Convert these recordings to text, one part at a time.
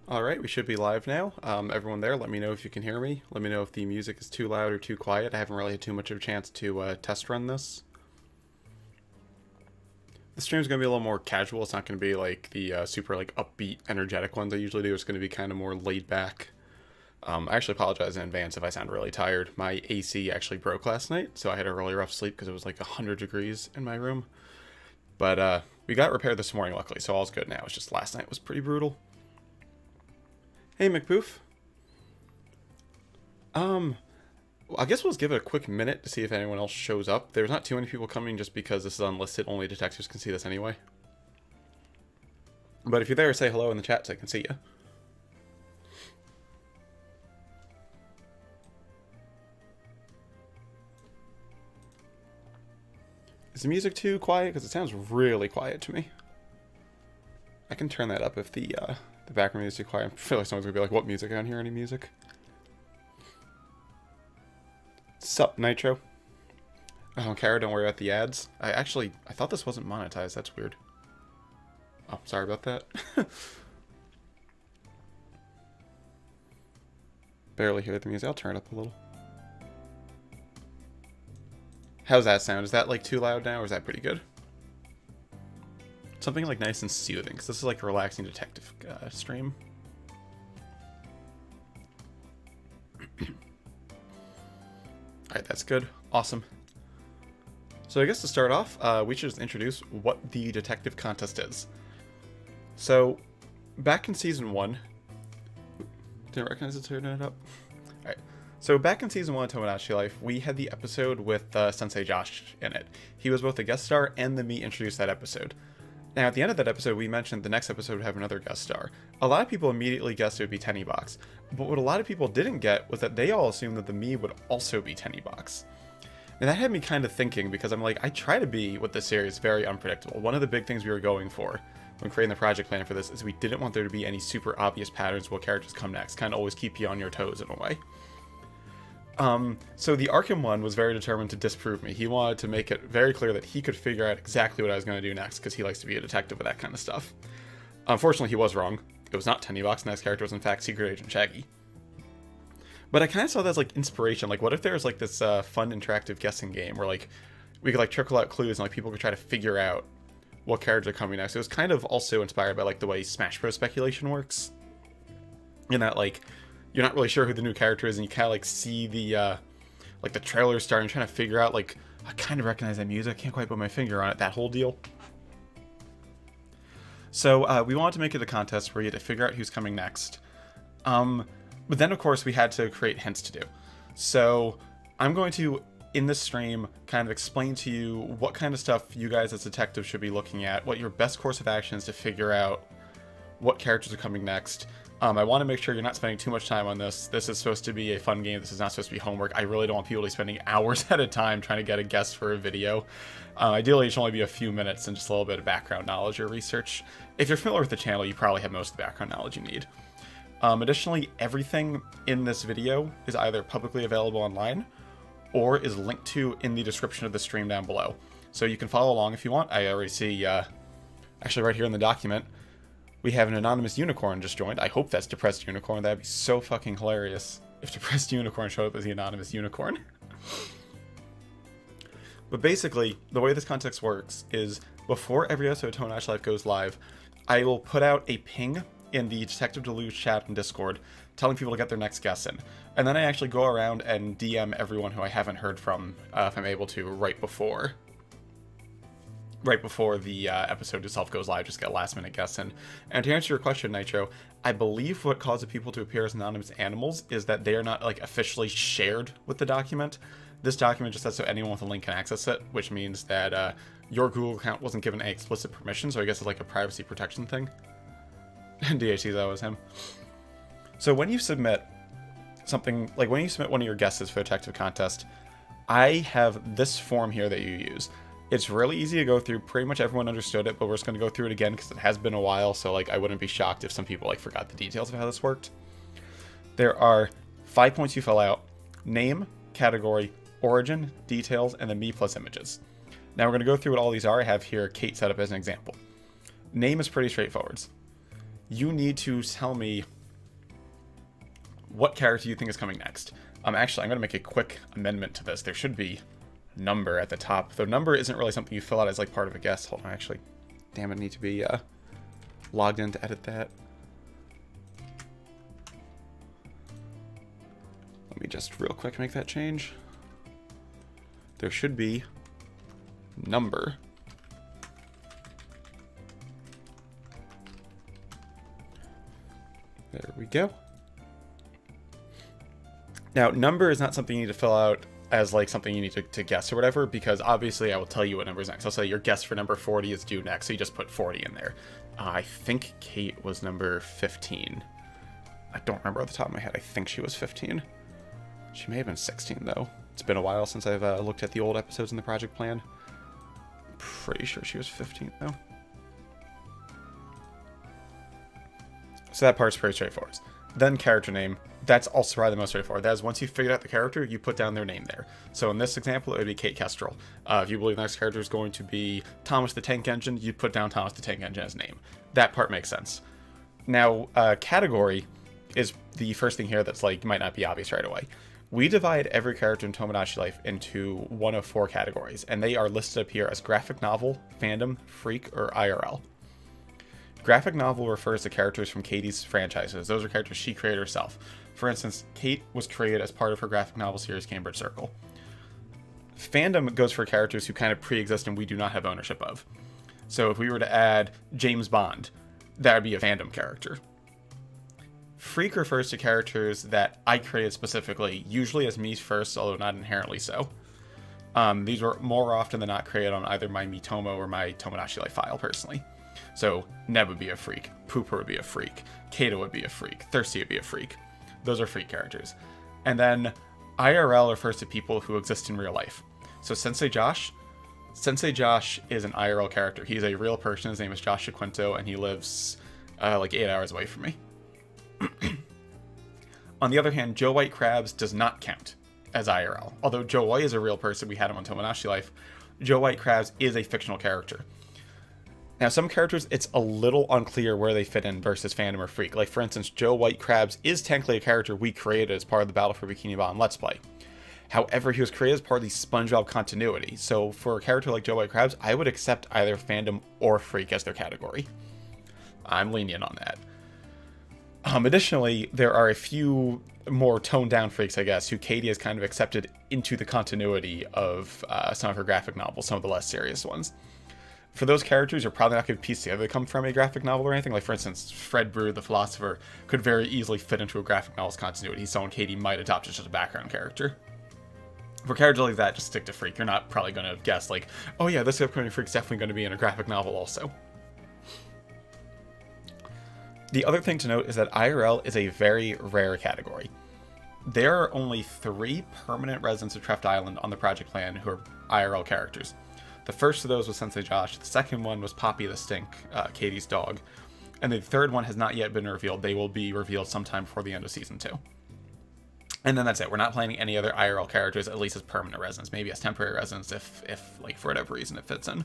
Alright, we should be live now. Everyone there, let me know if you can hear me. Let me know if the music is too loud or too quiet. I haven't really had too much of a chance to test run this. The stream's going to be a little more casual. It's not going to be like the super upbeat, energetic ones I usually do. It's going to be kind of more laid back. I actually apologize in advance if I sound really tired. My AC actually broke last night, so I had a really rough sleep because it was like 100 degrees in my room. But we got repaired this morning, luckily, so all's good now. It's just last night was pretty brutal. Hey, McPoof. I guess we'll just give it a quick minute to see if anyone else shows up. There's not too many people coming just because this is unlisted. Only detectives can see this anyway. But if you're there, say hello in the chat so I can see you. Is the music too quiet? Because it sounds really quiet to me. I can turn that up if the background music is too quiet. I feel like someone's going to be like, what music? I don't hear any music. Sup, Nitro? Oh, Kara, don't worry about the ads. I thought this wasn't monetized. That's weird. Oh, sorry about that. Barely hear the music. I'll turn it up a little. How's that sound? Is that too loud now, or is that pretty good? Something nice and soothing, because this is a relaxing detective stream. Alright, that's good. Awesome. So I guess to start off, we should just introduce what the detective contest is. So, back in Season 1... Didn't recognize it, turning it up? Alright. So back in Season 1 of Tomodachi Life, we had the episode with Sensei Josh in it. He was both a guest star and the me introduced that episode. Now, at the end of that episode, we mentioned the next episode would have another guest star. A lot of people immediately guessed it would be Tennybox, but what a lot of people didn't get was that they all assumed that the me would also be Tennybox. And that had me kind of thinking, because I'm like, I try to be, with this series, very unpredictable. One of the big things we were going for when creating the project plan for this is we didn't want there to be any super obvious patterns what characters come next, kind of always keep you on your toes in a way. So the Arkham one was very determined to disprove me. He wanted to make it very clear that he could figure out exactly what I was going to do next, because he likes to be a detective with that kind of stuff. Unfortunately, he was wrong. It was not Tennybox. The next character was, in fact, Secret Agent Shaggy. But I kind of saw that as, inspiration. What if there was, this fun interactive guessing game where, we could, trickle out clues and, people could try to figure out what characters are coming next. It was kind of also inspired by, the way Smash Bros. Speculation works. In that, you're not really sure who the new character is, and you kind of see the the trailer start and trying to figure out I kind of recognize that music, I can't quite put my finger on it, that whole deal. So we wanted to make it a contest where you had to figure out who's coming next. But then of course we had to create hints to do. So I'm going to, in this stream, kind of explain to you what kind of stuff you guys as detectives should be looking at, what your best course of action is to figure out what characters are coming next. I want to make sure you're not spending too much time on this. This is supposed to be a fun game. This is not supposed to be homework. I really don't want people to be spending hours at a time trying to get a guess for a video. Ideally, it should only be a few minutes and just a little bit of background knowledge or research. If you're familiar with the channel, you probably have most of the background knowledge you need. Additionally, everything in this video is either publicly available online or is linked to in the description of the stream down below. So you can follow along if you want. I already see, actually right here in the document, we have an anonymous unicorn just joined. I hope that's Depressed Unicorn. That'd be so fucking hilarious if Depressed Unicorn showed up as the anonymous unicorn. But basically, the way this context works is before every episode of Tomodachi Life goes live, I will put out a ping in the Detective Deluge chat and Discord telling people to get their next guess in. And then I actually go around and DM everyone who I haven't heard from, if I'm able to, right before the episode itself goes live, just get a last minute guess in. And to answer your question, Nitro, I believe what causes people to appear as anonymous animals is that they are not officially shared with the document. This document just says so anyone with a link can access it, which means that your Google account wasn't given any explicit permission, so I guess it's a privacy protection thing. DHC, that was him. So when you submit something, when you submit one of your guesses for a detective contest, I have this form here that you use. It's really easy to go through. Pretty much everyone understood it, but we're just going to go through it again because it has been a while, so I wouldn't be shocked if some people forgot the details of how this worked. There are 5 points you fill out: name, category, origin, details, and then me plus images. Now we're going to go through what all these are. I have here Kate set up as an example. Name is pretty straightforward. You need to tell me what character you think is coming next. Actually, I'm going to make a quick amendment to this. There should be number at the top. Though number isn't really something you fill out as like part of a guess. Hold on, actually. Damn, I need to be logged in to edit that. Let me just real quick make that change. There should be number. There we go. Now, number is not something you need to fill out as like something you need to guess or whatever, because obviously I will tell you what number is next. I'll say your guess for number 40 is due next, so you just put 40 in there. I think Kate was number 15. I don't remember off the top of my head. I think she was 15. She may have been 16 though. It's been a while since I've looked at the old episodes in the project plan. Pretty sure she was 15 though. So that part's pretty straightforward. Then character name. That's also probably the most straightforward. That is, once you figured out the character, you put down their name there. So in this example, it would be Kate Kestrel. If you believe the next character is going to be Thomas the Tank Engine, you put down Thomas the Tank Engine as name. That part makes sense. Now, category is the first thing here that's like might not be obvious right away. We divide every character in Tomodachi Life into one of 4 categories, and they are listed up here as graphic novel, fandom, freak, or IRL. Graphic novel refers to characters from Katie's franchises. Those are characters she created herself. For instance, Kate was created as part of her graphic novel series Cambridge Circle. Fandom goes for characters who kind of pre-exist and we do not have ownership of. So if we were to add James Bond, that would be a fandom character. Freak refers to characters that I created specifically, usually as me first, although not inherently so. These were more often than not created on either my Miitomo or my Tomodachi Life file, personally. So Neb would be a freak, Pooper would be a freak, Kato would be a freak, Thirsty would be a freak. Those are freak characters. And then IRL refers to people who exist in real life. So Sensei Josh is an IRL character. He's a real person. His name is Josh Shaquinto, and he lives like 8 hours away from me. On the other hand, Joe White Crabs does not count as IRL. Although Joe White is a real person, we had him on Tomodachi Life, Joe White Crabs is a fictional character. Now, some characters, it's a little unclear where they fit in versus fandom or freak. Like, for instance, Joe White Crabs is technically a character we created as part of the Battle for Bikini Bottom Let's Play. However, he was created as part of the SpongeBob continuity. So for a character like Joe White Crabs, I would accept either fandom or freak as their category. I'm lenient on that. Additionally, there are a few more toned down freaks, I guess, who Katie has kind of accepted into the continuity of some of her graphic novels, some of the less serious ones. For those characters, you're probably not going to piece together they come from a graphic novel or anything. Like, for instance, Fred Brew, the philosopher, could very easily fit into a graphic novel's continuity. He's someone Katie might adopt as just a background character. For characters like that, just stick to freak. You're not probably going to guess, like, oh yeah, this upcoming freak's definitely going to be in a graphic novel also. The other thing to note is that IRL is a very rare category. There are only 3 permanent residents of Treft Island on the project plan who are IRL characters. The first of those was Sensei Josh. The second one was Poppy the Stink, Katie's dog. And the third one has not yet been revealed. They will be revealed sometime before the end of Season 2. And then that's it. We're not planning any other IRL characters, at least as permanent residents. Maybe as temporary residents if like, for whatever reason it fits in.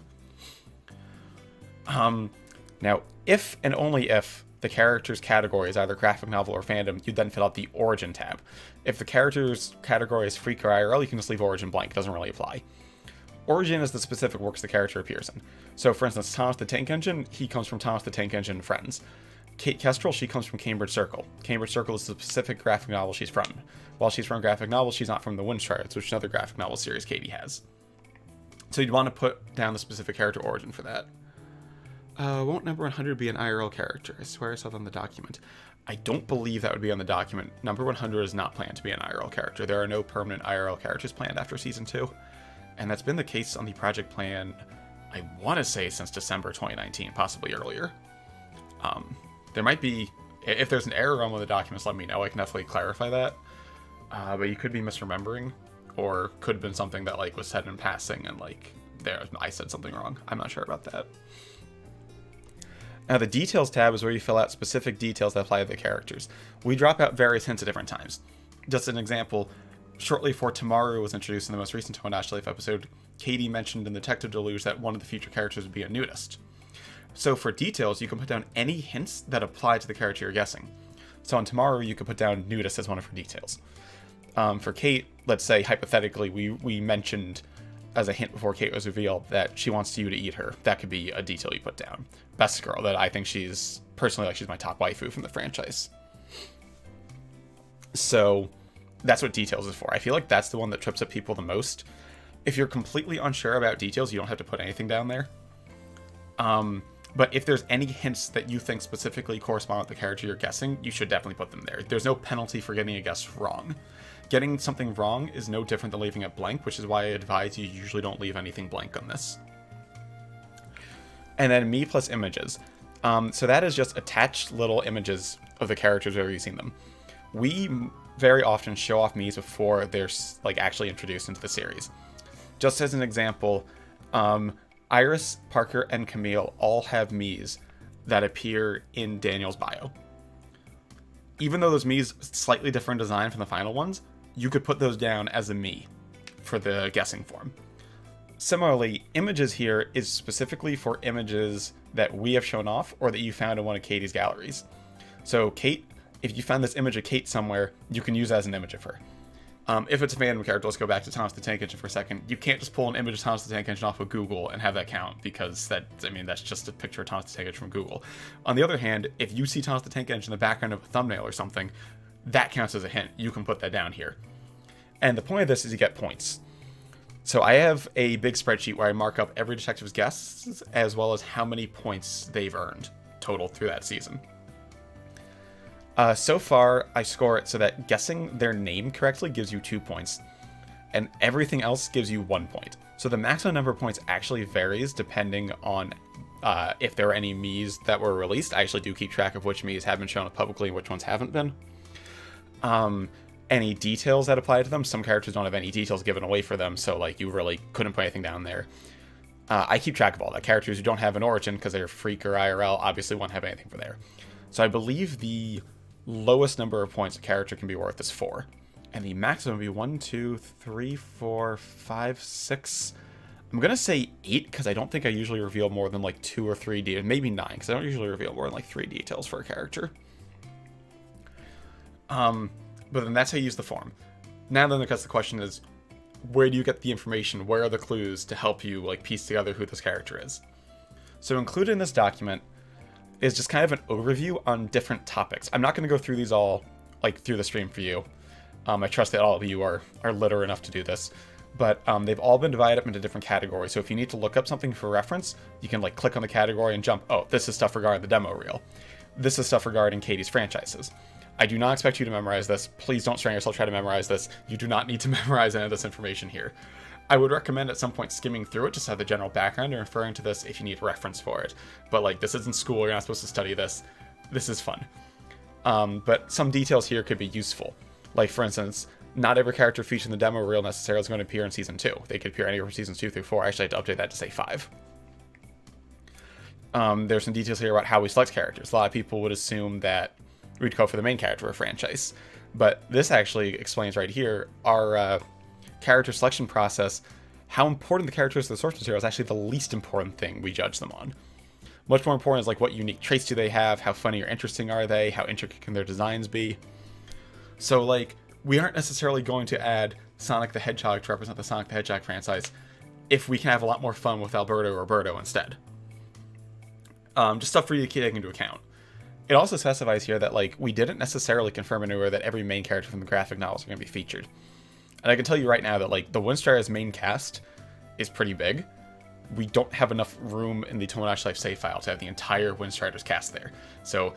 Now, if and only if the character's category is either graphic novel or fandom, you then fill out the Origin tab. If the character's category is freak or IRL, you can just leave Origin blank. It doesn't really apply. Origin is the specific works the character appears in. So, for instance, Thomas the Tank Engine, he comes from Thomas the Tank Engine and Friends. Kate Kestrel, she comes from Cambridge Circle. Cambridge Circle is the specific graphic novel she's from. While she's from graphic novel, she's not from the Windstriders, which is another graphic novel series Katie has. So you'd want to put down the specific character origin for that. Won't number 100 be an IRL character? I swear I saw that on the document. I don't believe that would be on the document. Number 100 is not planned to be an IRL character. There are no permanent IRL characters planned after Season 2. And that's been the case on the project plan, I want to say, since December 2019, possibly earlier. There might be, if there's an error on one of the documents, let me know. I can definitely clarify that. But you could be misremembering, or could have been something that like was said in passing and like I said something wrong. I'm not sure about that. Now the Details tab is where you fill out specific details that apply to the characters. We drop out various hints at different times. Just an example, shortly before Tamaru was introduced in the most recent Tomodachi Life episode, Katie mentioned in Detective Deluge that one of the future characters would be a nudist. So for details, you can put down any hints that apply to the character you're guessing. So on Tomorrow, you could put down nudist as one of her details. For Kate, let's say, hypothetically, we mentioned as a hint before Kate was revealed that she wants you to eat her. That could be a detail you put down. Best girl, that I think she's, personally, like, she's my top waifu from the franchise. So that's what details is for. I feel like that's the one that trips up people the most. If you're completely unsure about details, you don't have to put anything down there. But if there's any hints that you think specifically correspond with the character you're guessing, you should definitely put them there. There's no penalty for getting a guess wrong. Getting something wrong is no different than leaving it blank, which is why I advise you usually don't leave anything blank on this. And then me plus images. So that is just attached little images of the characters wherever you've seen them. We very often show off me's before they're like actually introduced into the series. Just as an example, Iris, Parker, and Camille all have me's that appear in Daniel's bio. Even though those me's slightly different design from the final ones, you could put those down as a me for the guessing form. Similarly, images here is specifically for images that we have shown off or that you found in one of Katie's galleries. So Kate, if you found this image of Kate somewhere, you can use that as an image of her. If it's a fandom character, let's go back to Thomas the Tank Engine for a second. You can't just pull an image of Thomas the Tank Engine off of Google and have that count, because that's just a picture of Thomas the Tank Engine from Google. On the other hand, if you see Thomas the Tank Engine in the background of a thumbnail or something, that counts as a hint. You can put that down here. And the point of this is you get points. So I have a big spreadsheet where I mark up every detective's guesses, as well as how many points they've earned total through that season. So far, I score it so that guessing their name correctly gives you 2 points, and everything else gives you 1 point. So the maximum number of points actually varies depending on if there are any me's that were released. I actually do keep track of which me's have been shown publicly and which ones haven't been. Any details that apply to them. Some characters don't have any details given away for them, so like you really couldn't put anything down there. I keep track of all that. Characters who don't have an origin because they're Freak or IRL obviously won't have anything for there. So I believe the lowest number of points a character can be worth is 4. And the maximum would be 1, 2, 3, 4, 5, 6. I'm going to say 8 because I don't think I usually reveal more than like 2 or 3 details. Maybe 9 because I don't usually reveal more than like 3 details for a character. But then that's how you use the form. Now then, because the question is, where do you get the information? Where are the clues to help you like piece together who this character is? So included in this document is just kind of an overview on different topics. I'm not going to go through these all like through the stream for you. I trust that all of you are literate enough to do this, but they've all been divided up into different categories. So if you need to look up something for reference, you can like click on the category and jump. Oh, this is stuff regarding the demo reel. This is stuff regarding Katie's franchises. I do not expect you to memorize this. Please don't strain yourself trying to memorize this. You do not need to memorize any of this information here. I would recommend at some point skimming through it just to have the general background and referring to this if you need reference for it. But like, this isn't school, you're not supposed to study this. This is fun. But some details here could be useful. Like for instance, not every character featured in the demo reel necessarily is going to appear in Season 2. They could appear anywhere from Seasons 2 through 4. I actually had to update that to say 5. There's some details here about how we select characters. A lot of people would assume that we'd go for the main character of a franchise. But this actually explains right here our character selection process. How important the character is to the source material is actually the least important thing we judge them on. Much more important is like what unique traits do they have, how funny or interesting are they, how intricate can their designs be. So like, we aren't necessarily going to add Sonic the Hedgehog to represent the Sonic the Hedgehog franchise if we can have a lot more fun with Alberto or Roberto instead. Just stuff for you to take into account. It also specifies here that like we didn't necessarily confirm anywhere that every main character from the graphic novels are going to be featured. And I can tell you right now that like the Windstrider's main cast is pretty big. We don't have enough room in the Tomodachi Life save file to have the entire Windstrider's cast there. So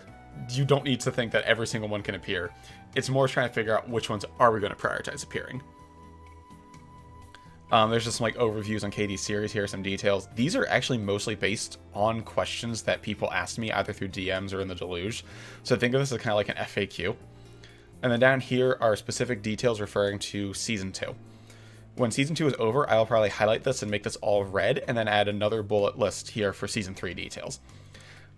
you don't need to think that every single one can appear. It's more trying to figure out which ones are we going to prioritize appearing. There's just some like overviews on Katie's series here, some details. These are actually mostly based on questions that people asked me either through DMs or in the Deluge. So think of this as kind of like an FAQ. And then down here are specific details referring to Season 2. When Season 2 is over, I'll probably highlight this and make this all red, and then add another bullet list here for Season 3 details.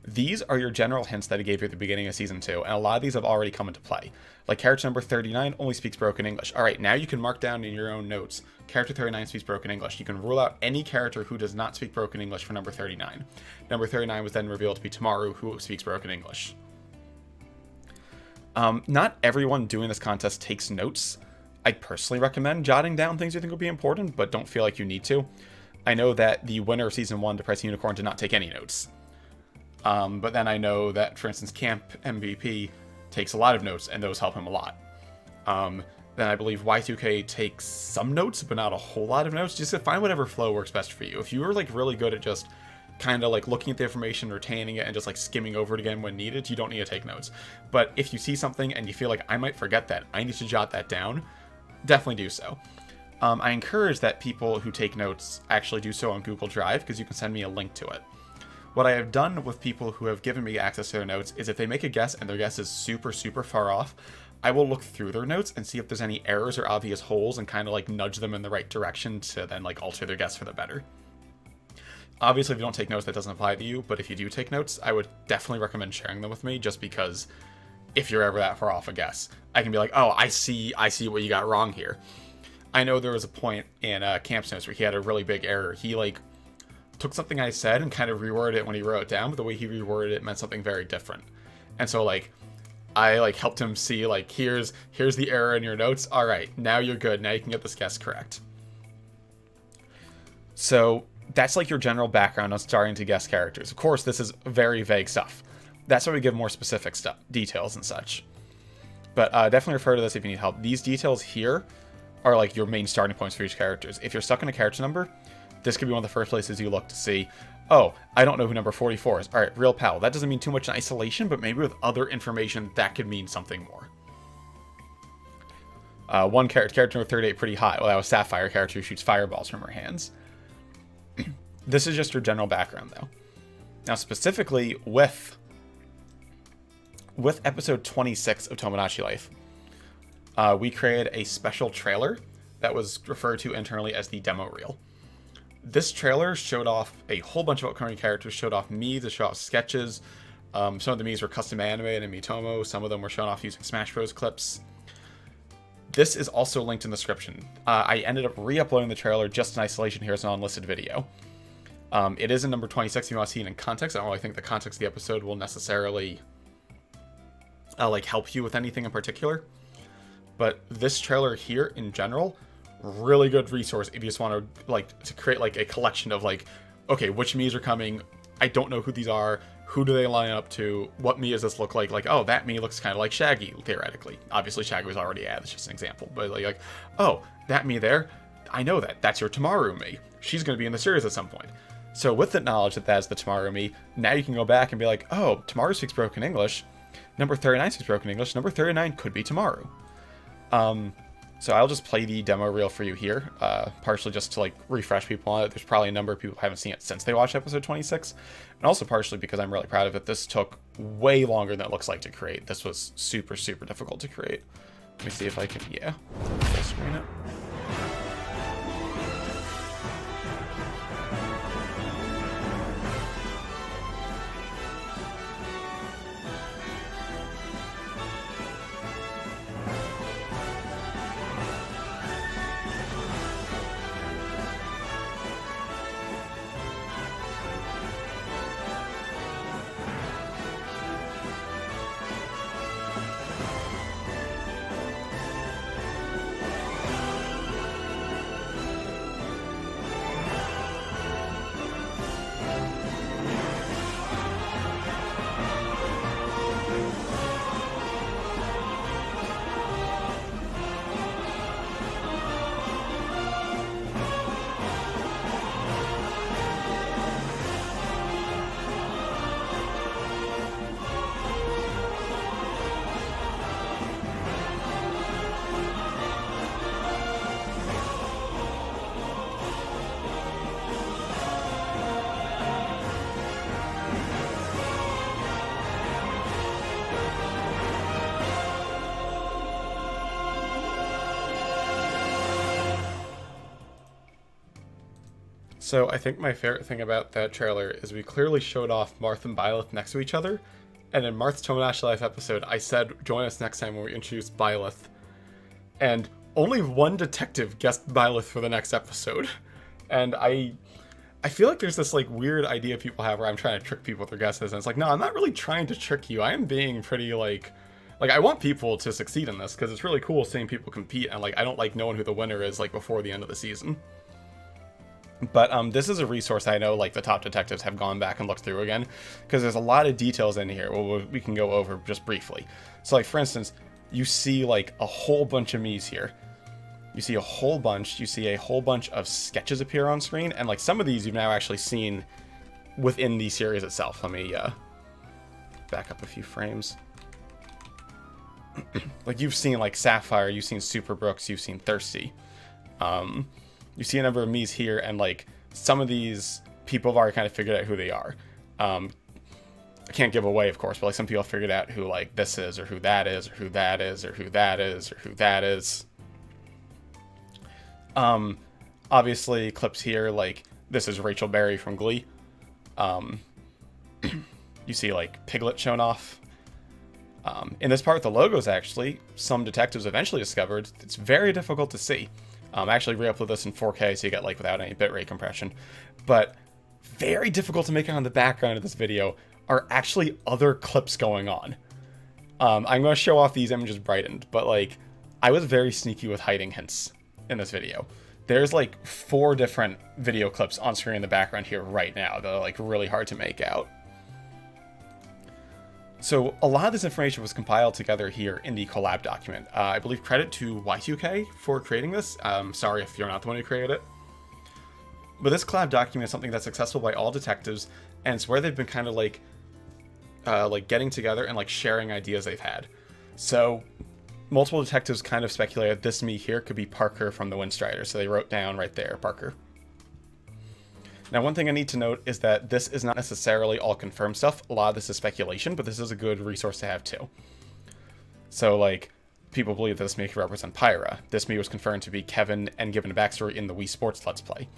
These are your general hints that I gave you at the beginning of Season 2, and a lot of these have already come into play. Like character number 39 only speaks broken English. Alright, now you can mark down in your own notes, character 39 speaks broken English. You can rule out any character who does not speak broken English for number 39. Number 39 was then revealed to be Tamaru, who speaks broken English. Not everyone doing this contest takes notes. I personally recommend jotting down things you think will be important, but don't feel like you need to. I know that the winner of Season 1, Depressing Unicorn, did not take any notes. But then I know that, for instance, Camp MVP takes a lot of notes, and those help him a lot. Then I believe Y2K takes some notes, but not a whole lot of notes. Just to find whatever flow works best for you. If you were like really good at just kind of like looking at the information, retaining it, and just like skimming over it again when needed, you don't need to take notes. But if you see something and you feel like I might forget that, I need to jot that down, definitely do so. I encourage that people who take notes actually do so on Google Drive, because you can send me a link to it. What I have done with people who have given me access to their notes is if they make a guess and their guess is super, super far off, I will look through their notes and see if there's any errors or obvious holes and kind of like nudge them in the right direction to then like alter their guess for the better. Obviously, if you don't take notes, that doesn't apply to you, but if you do take notes, I would definitely recommend sharing them with me, just because if you're ever that far off a guess, I can be like, oh, I see what you got wrong here. I know there was a point in Camp's notes where he had a really big error. He like took something I said and kind of reworded it when he wrote it down, but the way he reworded it meant something very different. And so like I like helped him see like here's the error in your notes. All right, now you're good. Now you can get this guess correct. So that's like your general background on starting to guess characters. Of course, this is very vague stuff. That's why we give more specific stuff, details and such. But definitely refer to this if you need help. These details here are like your main starting points for each characters. If you're stuck in a character number, this could be one of the first places you look to see, oh, I don't know who number 44 is. All right, real pal. That doesn't mean too much in isolation, but maybe with other information, that could mean something more. One character number 38, pretty high. Well, that was Sapphire, character who shoots fireballs from her hands. This is just your general background, though. Now, specifically with episode 26 of Tomodachi Life, we created a special trailer that was referred to internally as the demo reel. This trailer showed off a whole bunch of upcoming characters, showed off memes, it showed off sketches. Some of the memes were custom animated in Miitomo, some of them were shown off using Smash Bros. Clips. This is also linked in the description. I ended up re-uploading the trailer just in isolation here as an unlisted video. It is in number 26 if you want to see it in context. I don't really think the context of the episode will necessarily like help you with anything in particular. But this trailer here in general, really good resource if you just want to like to create like a collection of like, okay, which Miis are coming, I don't know who these are, who do they line up to, what Mii does this look like, oh, that Mii looks kind of like Shaggy, theoretically. Obviously Shaggy was already added, that's just an example, but like, oh, that Mii there, I know that's your Tamaru Mii, she's going to be in the series at some point. So with the knowledge that that's the Tamaru Mii, now you can go back and be like, oh, Tamaru speaks broken English, number 39 speaks broken English, number 39 could be Tamaru. So I'll just play the demo reel for you here, partially just to like refresh people on it. There's probably a number of people who haven't seen it since they watched episode 26, and also partially because I'm really proud of it. This took way longer than it looks like to create. This was super, super difficult to create. Let me see if I can, yeah, full screen it. So I think my favorite thing about that trailer is we clearly showed off Marth and Byleth next to each other. And in Marth's Tomodachi Life episode, I said, join us next time when we introduce Byleth. And only one detective guessed Byleth for the next episode. And I feel like there's this like weird idea people have where I'm trying to trick people with their guesses. And it's like, no, I'm not really trying to trick you. I am being pretty like Like, I want people to succeed in this, because it's really cool seeing people compete, and, like, I don't like knowing who the winner is, like, before the end of the season. But this is a resource I know, like, the top detectives have gone back and looked through again, because there's a lot of details in here we can go over just briefly. So, like, for instance, you see, like, a whole bunch of me's here. You see a whole bunch. You see a whole bunch of sketches appear on screen, and, like, some of these you've now actually seen within the series itself. Let me back up a few frames. Like, you've seen, like, Sapphire, you've seen Super Brooks, you've seen Thirsty. You see a number of me's here, and, like, some of these people have already kind of figured out who they are. I can't give away, of course, but, like, some people have figured out who, like, this is, or who that is, or who that is, or who that is, or who that is. Obviously, clips here, like, this is Rachel Berry from Glee. You see, like, Piglet shown off. In this part, the logos, actually, some detectives eventually discovered it's very difficult to see. I actually re-upload this in 4K, so you get, like, without any bitrate compression. But very difficult to make out in the background of this video are actually other clips going on. I'm going to show off these images brightened, but, like, I was very sneaky with hiding hints in this video. There's, like, 4 different video clips on screen in the background here right now that are, like, really hard to make out. So a lot of this information was compiled together here in the collab document. I believe credit to Y2K for creating this. Sorry if you're not the one who created it. But this collab document is something that's accessible by all detectives, and it's where they've been kind of like getting together and, like, sharing ideas they've had. So multiple detectives kind of speculated this me here could be Parker from the Windstrider, so they wrote down right there, Parker. Now, one thing I need to note is that this is not necessarily all confirmed stuff. A lot of this is speculation, but this is a good resource to have too. So, like, people believe that this may represent Pyra. This me was confirmed to be Kevin and given a backstory in the Wii Sports Let's Play.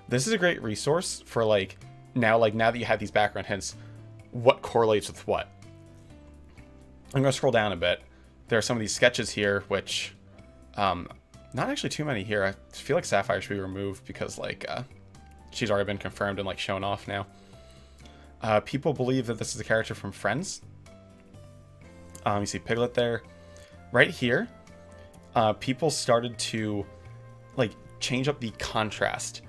This is a great resource for, like, now that you have these background hints, what correlates with what. I'm going to scroll down a bit. There are some of these sketches here, which, not actually too many here. I feel like Sapphire should be removed because, like, she's already been confirmed and, like, shown off now. People believe that this is a character from Friends. You see Piglet there. Right here, people started to, like, change up the contrast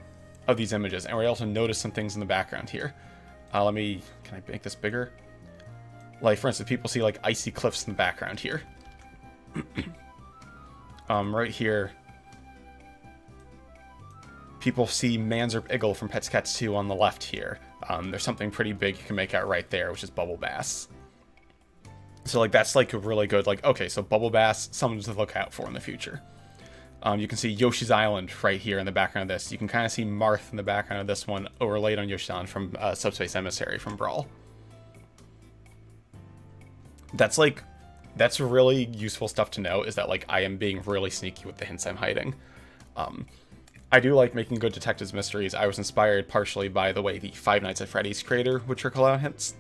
of these images, and we're able to notice some things in the background here. Can I make this bigger? Like, for instance, people see, like, icy cliffs in the background here. Right here, people see Manzerp Iggle from Pets Cats 2 on the left here. There's something pretty big you can make out right there, which is Bubble Bass. So, like, that's, like, a really good, like, okay, so Bubble Bass, someone to look out for in the future. You can see Yoshi's Island right here in the background of this. You can kind of see Marth in the background of this one, overlaid on Yoshi's Island from Subspace Emissary from Brawl. That's really useful stuff to know, is that, like, I am being really sneaky with the hints I'm hiding. I do like making good detectives mysteries. I was inspired partially by the way the Five Nights at Freddy's creator would trickle out hints.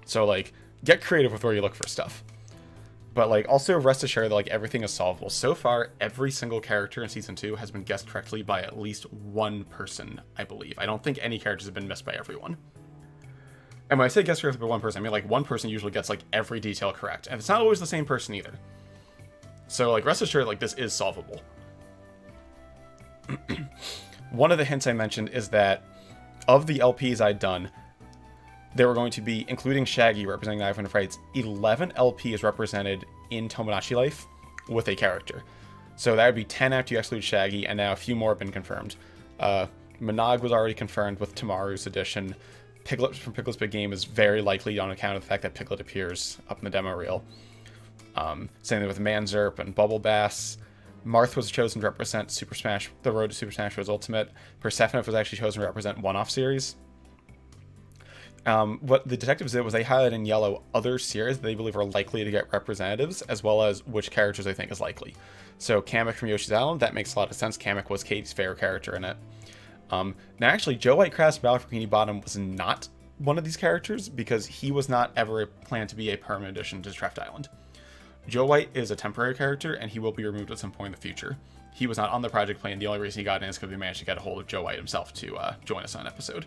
So, like, get creative with where you look for stuff. But, like, also rest assured that, like, everything is solvable. So far, every single character in Season 2 has been guessed correctly by at least one person, I believe. I don't think any characters have been missed by everyone. And when I say guessed correctly by one person, I mean, like, one person usually gets, like, every detail correct. And it's not always the same person either. So, like, rest assured, like, this is solvable. One of the hints I mentioned is that of the LPs I'd done, there were going to be, including Shaggy representing 900 Frights, 11 LPs represented in Tomodachi Life with a character. So that would be 10 after you exclude Shaggy, and now a few more have been confirmed. Monog was already confirmed with Tamaru's edition. Piglet from Piglet's Big Game is very likely on account of the fact that Piglet appears up in the demo reel. Same thing with Manzerp and Bubble Bass. Marth was chosen to represent Super Smash, the Road to Super Smash Bros. Ultimate. Persephone was actually chosen to represent one-off series. What the detectives did was they highlighted in yellow other series that they believe are likely to get representatives, as well as which characters they think is likely. So Kamek from Yoshi's Island, that makes a lot of sense. Kamek was Katie's favorite character in it. Now actually, Joe Whitecrest Battle for Bikini Bottom was not one of these characters because he was not ever planned to be a permanent addition to Treft Island. Joe White is a temporary character, and he will be removed at some point in the future. He was not on the project plan. The only reason he got in is because we managed to get a hold of Joe White himself to join us on an episode.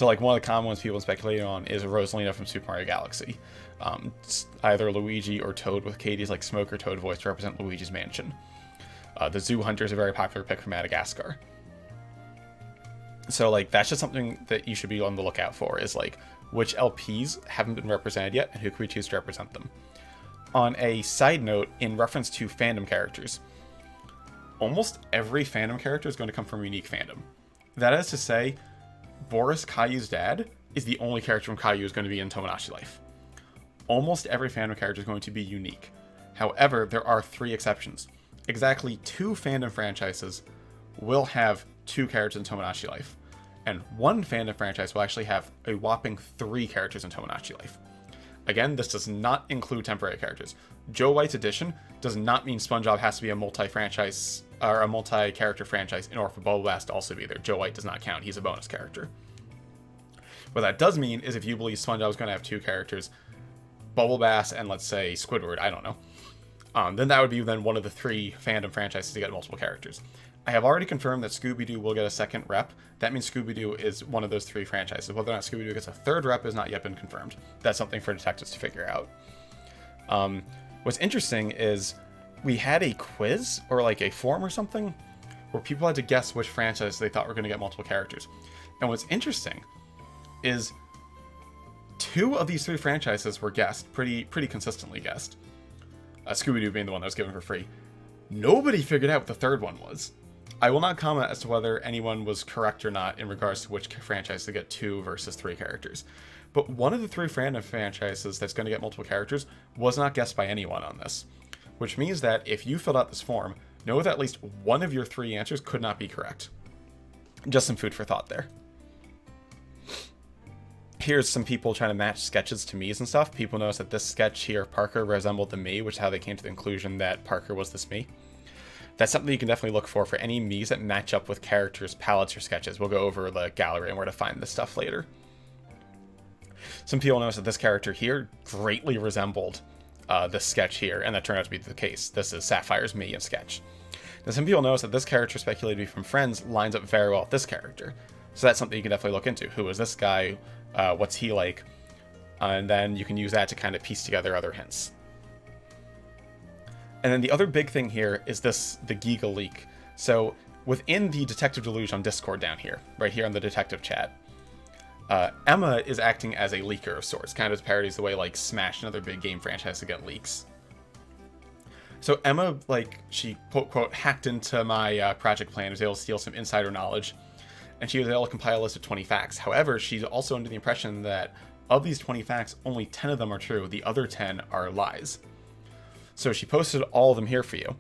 So like one of the common ones people speculating on is Rosalina from Super Mario Galaxy. Either Luigi or Toad with Katie's like Smoke or Toad voice to represent Luigi's Mansion. The Zoo Hunter is a very popular pick from Madagascar. So like that's just something that you should be on the lookout for, is like which LPs haven't been represented yet and who can we choose to represent them. On a side note, in reference to fandom characters, almost every fandom character is going to come from a unique fandom. That is to say, Boris, Caillou's dad, is the only character from Caillou who's going to be in Tomodachi Life. Almost every fandom character is going to be unique. However, there are 3 exceptions. Exactly 2 fandom franchises will have 2 characters in Tomodachi Life, and 1 fandom franchise will actually have a whopping 3 characters in Tomodachi Life. Again, this does not include temporary characters. Joe White's addition does not mean SpongeBob has to be a multi-franchise or a multi-character franchise in order for Bubble Bass to also be there. Joe White does not count. He's a bonus character. What that does mean is if you believe SpongeBob is going to have 2 characters, Bubble Bass and let's say Squidward, I don't know, then that would be then one of the 3 fandom franchises to get multiple characters. I have already confirmed that Scooby-Doo will get a second rep. That means Scooby-Doo is one of those 3 franchises. Whether or not Scooby-Doo gets a 3rd rep has not yet been confirmed. That's something for detectives to figure out. What's interesting is we had a quiz or like a form or something where people had to guess which franchise they thought were going to get multiple characters. And what's interesting is 2 of these 3 franchises were guessed, pretty consistently guessed. Scooby-Doo being the one that was given for free. Nobody figured out what the 3rd one was. I will not comment as to whether anyone was correct or not in regards to which franchise to get 2 versus 3 characters. But one of the 3 fandom franchises that's going to get multiple characters was not guessed by anyone on this. Which means that if you filled out this form, know that at least one of your 3 answers could not be correct. Just some food for thought there. Here's some people trying to match sketches to Mii's and stuff. People notice that this sketch here, Parker, resembled the Mii, which is how they came to the conclusion that Parker was this Mii. That's something you can definitely look for any Mii's that match up with characters, palettes, or sketches. We'll go over the gallery and where to find this stuff later. Some people notice that this character here greatly resembled this sketch here, and that turned out to be the case. This is Sapphire's Mii in sketch. Now, some people notice that this character, speculated to be from Friends, lines up very well with this character. So that's something you can definitely look into. Who is this guy? What's he like? And then you can use that to kind of piece together other hints. And then the other big thing here is the Giga leak. So within the Detective Deluge on Discord down here, right here on the detective chat, Emma is acting as a leaker of sorts, kind of as parodies the way like Smash and other big game franchises get leaks. So Emma, like, she quote hacked into my project plan, was able to steal some insider knowledge, and she was able to compile a list of 20 facts. However, she's also under the impression that of these 20 facts, only 10 of them are true. The other 10 are lies. So she posted all of them here for you.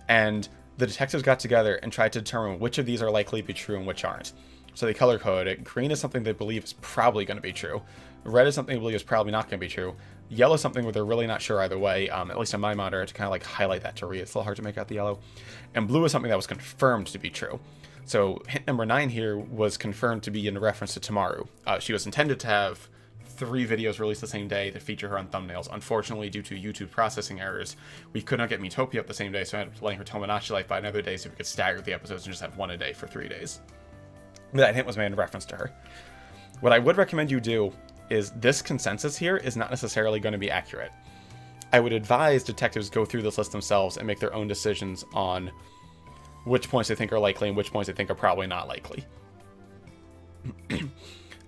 And the detectives got together and tried to determine which of these are likely to be true and which aren't. So they color coded it. Green is something they believe is probably going to be true. Red is something they believe is probably not going to be true. Yellow is something where they're really not sure either way, at least on my monitor, to kind of like highlight that to read. It's a little hard to make out the yellow. And blue is something that was confirmed to be true. So hint number 9 here was confirmed to be in reference to Tamaru. She was intended to have 3 videos released the same day to feature her on thumbnails. Unfortunately, due to YouTube processing errors, we could not get Miitopia up the same day, so I ended up letting her Tomodachi Life by another day so we could stagger the episodes and just have 1 a day for 3 days. That hint was made in reference to her. What I would recommend you do is this consensus here is not necessarily going to be accurate. I would advise detectives go through this list themselves and make their own decisions on which points they think are likely and which points they think are probably not likely.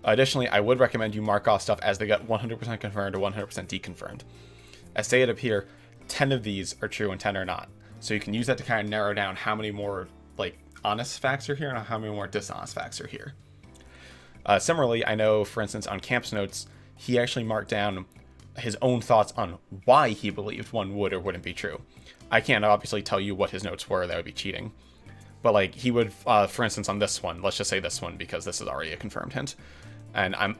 Additionally, I would recommend you mark off stuff as they get 100% confirmed or 100% deconfirmed. As stated up here, 10 of these are true and 10 are not. So you can use that to kind of narrow down how many more like honest facts are here and how many more dishonest facts are here. Similarly, I know, for instance, on Camp's notes, he actually marked down his own thoughts on why he believed one would or wouldn't be true. I can't obviously tell you what his notes were, that would be cheating. But like he would, for instance, on this one, let's just say this one because this is already a confirmed hint. And I'm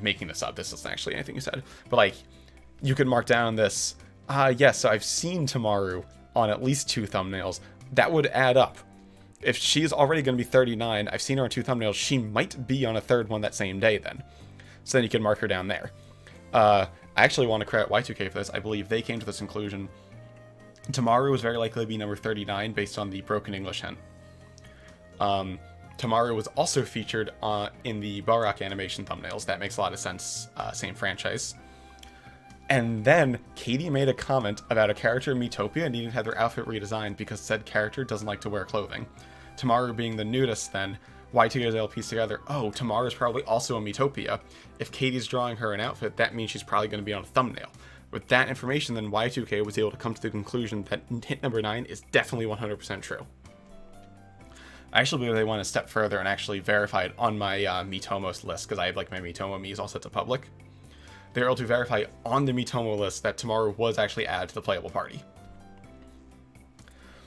making this up. This isn't actually anything you said. But like, you could mark down this, yes, so I've seen Tamaru on at least 2 thumbnails. That would add up. If she's already going to be 39, I've seen her on 2 thumbnails, she might be on a 3rd one that same day then. So then you can mark her down there. I actually want to credit Y2K for this. I believe they came to this conclusion. Tamaru was very likely to be number 39 based on the broken English hint. Tamaru was also featured in the Balrog animation thumbnails. That makes a lot of sense, same franchise. And then Katie made a comment about a character in Miitopia needing to have their outfit redesigned because said character doesn't like to wear clothing. Tamaru being the nudist then, Y2K was able to piece together, oh, Tamaru's probably also in Miitopia. If Katie's drawing her an outfit, that means she's probably going to be on a thumbnail. With that information, then Y2K was able to come to the conclusion that hint number 9 is definitely 100% true. I actually believe they went a step further and actually verified on my Miitomo list, because I have like my Miitomo Miis all set to public. They were able to verify on the Miitomo list that Tamaru was actually added to the playable party.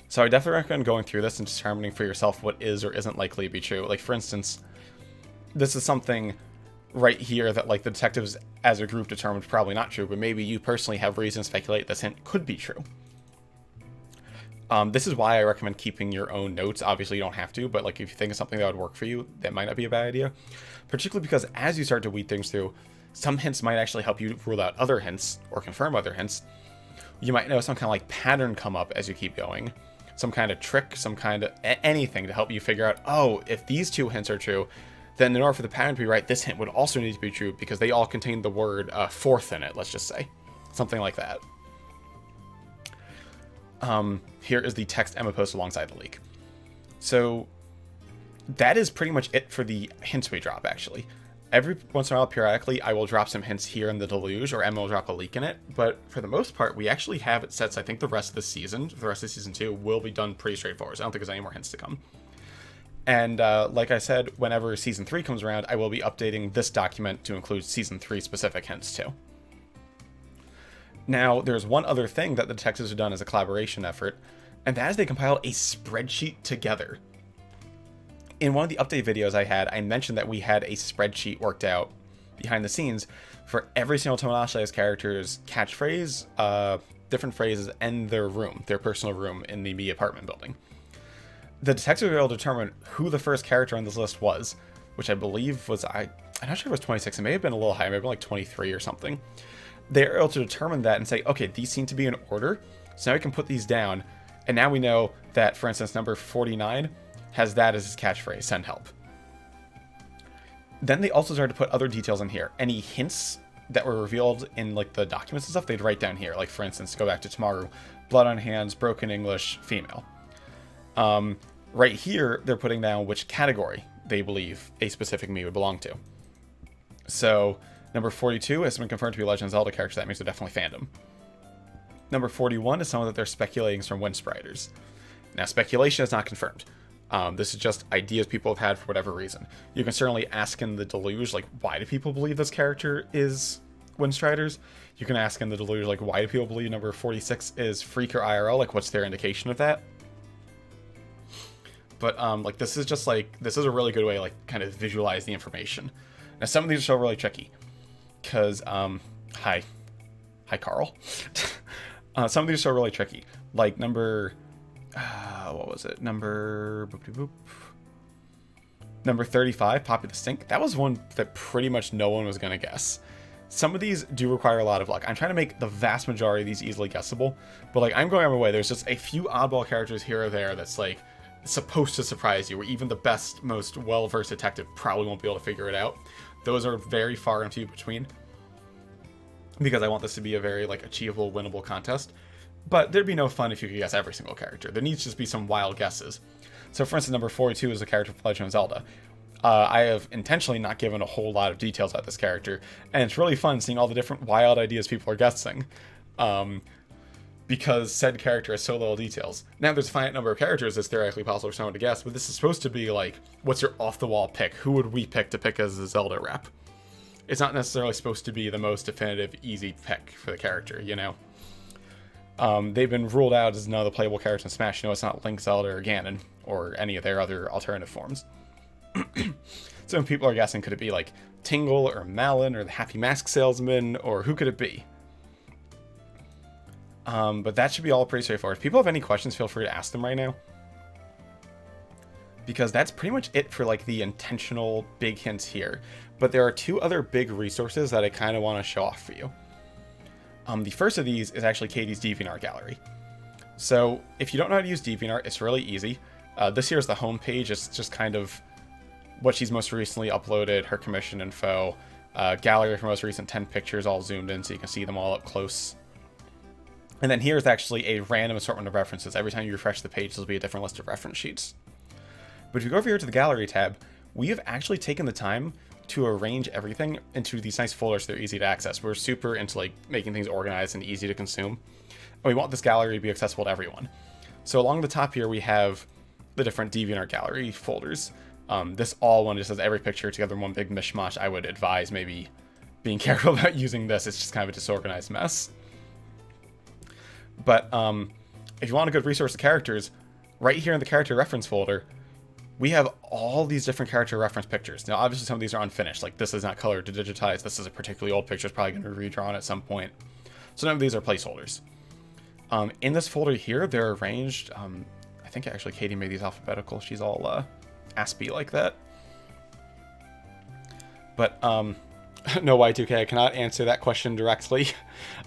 So I definitely recommend going through this and determining for yourself what is or isn't likely to be true. Like, for instance, this is something right here that like the detectives as a group determined probably not true, but maybe you personally have reason to speculate this hint could be true. This is why I recommend keeping your own notes. Obviously, you don't have to, but like if you think of something that would work for you, that might not be a bad idea. Particularly because as you start to weed things through, some hints might actually help you rule out other hints or confirm other hints. You might know some kind of like pattern come up as you keep going. Some kind of trick, some kind of anything to help you figure out, oh, if these two hints are true, then in order for the pattern to be right, this hint would also need to be true because they all contain the word fourth in it, let's just say. Something like that. Here is the text Emma posted alongside the leak. So that is pretty much it for the hints we drop, actually. Every once in a while, periodically, I will drop some hints here in the Deluge, or Emma will drop a leak in it. But for the most part, we actually have it set, so I think the rest of the season, the rest of season 2, will be done pretty straightforward. So I don't think there's any more hints to come. And like I said, whenever season 3 comes around, I will be updating this document to include season 3 specific hints too. Now, there's one other thing that the detectives have done as a collaboration effort, and that is they compiled a spreadsheet together. In one of the update videos I had, I mentioned that we had a spreadsheet worked out behind the scenes for every single Tomodachi's character's catchphrase, different phrases, and their room, their personal room in the Mii apartment building. The detectives were able to determine who the first character on this list was, which I believe was, I'm not sure if it was 26, it may have been a little higher, maybe like 23 or something. They were able to determine that and say, okay, these seem to be in order, so now we can put these down, and now we know that, for instance, number 49 has that as his catchphrase, send help. Then they also started to put other details in here. Any hints that were revealed in like the documents and stuff, they'd write down here. Like, for instance, go back to Tamaru, blood on hands, broken English, female. Right here, they're putting down which category they believe a specific Mii would belong to. So, number 42 has been confirmed to be a Legend of Zelda character. That means they're definitely fandom. Number 41 is someone that they're speculating is from Windspriders. Now, speculation is not confirmed. This is just ideas people have had for whatever reason. You can certainly ask in the Deluge, like, why do people believe this character is Windstriders? You can ask in the Deluge, like, why do people believe number 46 is Freak or IRL? Like, what's their indication of that? But, like, this is just, like, this is a really good way to, like, kind of visualize the information. Now, some of these are still really tricky. Because, hi, Carl. Some of these are still really tricky. Like, number... what was it? Number 35, Poppy the Stink. That was one that pretty much no one was going to guess. Some of these do require a lot of luck. I'm trying to make the vast majority of these easily guessable, but like I'm going on my way. There's just a few oddball characters here or there that's like supposed to surprise you, where even the best, most well-versed detective probably won't be able to figure it out. Those are very far and few between, because I want this to be a very like achievable, winnable contest. But there'd be no fun if you could guess every single character. There needs to just be some wild guesses. So for instance, number 42 is a character from Legend of Zelda. I have intentionally not given a whole lot of details about this character, and it's really fun seeing all the different wild ideas people are guessing. Because said character has so little details. Now there's a finite number of characters that's theoretically possible for someone to guess, but this is supposed to be like, what's your off-the-wall pick? Who would we pick to pick as a Zelda rep? It's not necessarily supposed to be the most definitive, easy pick for the character, you know? They've been ruled out as another playable character in Smash. No, it's not Link, Zelda, or Ganon, or any of their other alternative forms. So when people are guessing, could it be like Tingle, or Malin, or the Happy Mask Salesman, or who could it be? But that should be all pretty straightforward. If people have any questions, feel free to ask them right now. Because that's pretty much it for like the intentional big hints here. But there are two other big resources that I kind of want to show off for you. The first of these is actually Katie's DeviantArt gallery. So if you don't know how to use DeviantArt, it's really easy. This here is the home page. It's just kind of what she's most recently uploaded, her commission info, gallery of her most recent 10 pictures all zoomed in so you can see them all up close. And then here's actually a random assortment of references. Every time you refresh the page, there'll be a different list of reference sheets. But if you go over here to the gallery tab, we have actually taken the time to arrange everything into these nice folders that are easy to access. We're super into like making things organized and easy to consume. And we want this gallery to be accessible to everyone. So along the top here, we have the different DeviantArt gallery folders. This all one just has every picture together in one big mishmash. I would advise maybe being careful about using this. It's just kind of a disorganized mess. But if you want a good resource of characters, right here in the character reference folder, we have all these different character reference pictures. Now, obviously, some of these are unfinished. Like, this is not colored to digitize. This is a particularly old picture. It's probably going to be redrawn at some point. So none of these are placeholders. In this folder here, they're arranged. I think actually Katie made these alphabetical. She's all Aspie like that. But no, Y2K, I cannot answer that question directly.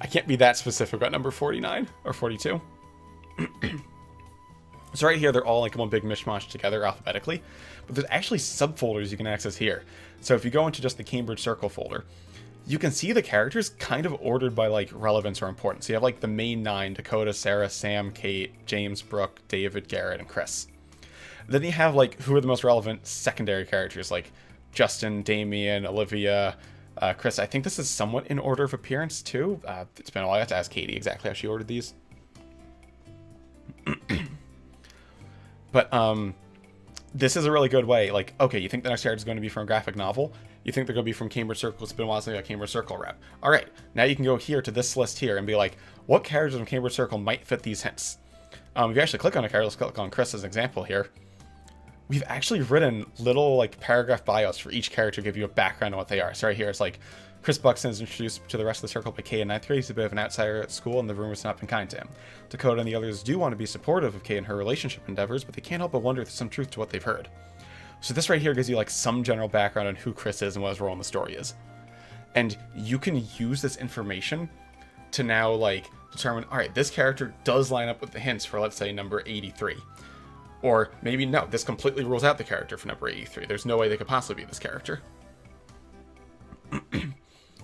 I can't be that specific about number 49 or 42. So right here, they're all like one big mishmash together alphabetically, but there's actually subfolders you can access here. So if you go into just the Cambridge Circle folder, you can see the characters kind of ordered by like relevance or importance. So you have like the main 9, Dakota, Sarah, Sam, Kate, James, Brooke, David, Garrett, and Chris. Then you have like who are the most relevant secondary characters like Justin, Damien, Olivia, Chris. I think this is somewhat in order of appearance too. It's been a while. I have to ask Katie exactly how she ordered these. But this is a really good way. Like, okay, you think the next character is going to be from a graphic novel? You think they're going to be from Cambridge Circle? It's been a while since I got Cambridge Circle rep. All right, now you can go here to this list here and be like, what characters from Cambridge Circle might fit these hints? If you actually click on a character, let's click on Chris as an example here. We've actually written little like paragraph bios for each character to give you a background on what they are. So right here, it's like Chris Buxton is introduced to the rest of the circle by Kay in 9th grade. He's a bit of an outsider at school, and the rumors have not been kind to him. Dakota and the others do want to be supportive of Kay and her relationship endeavors, but they can't help but wonder if there's some truth to what they've heard. So this right here gives you like some general background on who Chris is and what his role in the story is. And you can use this information to now like determine, all right, this character does line up with the hints for, let's say, number 83. Or maybe no, this completely rules out the character for number 83. There's no way they could possibly be this character.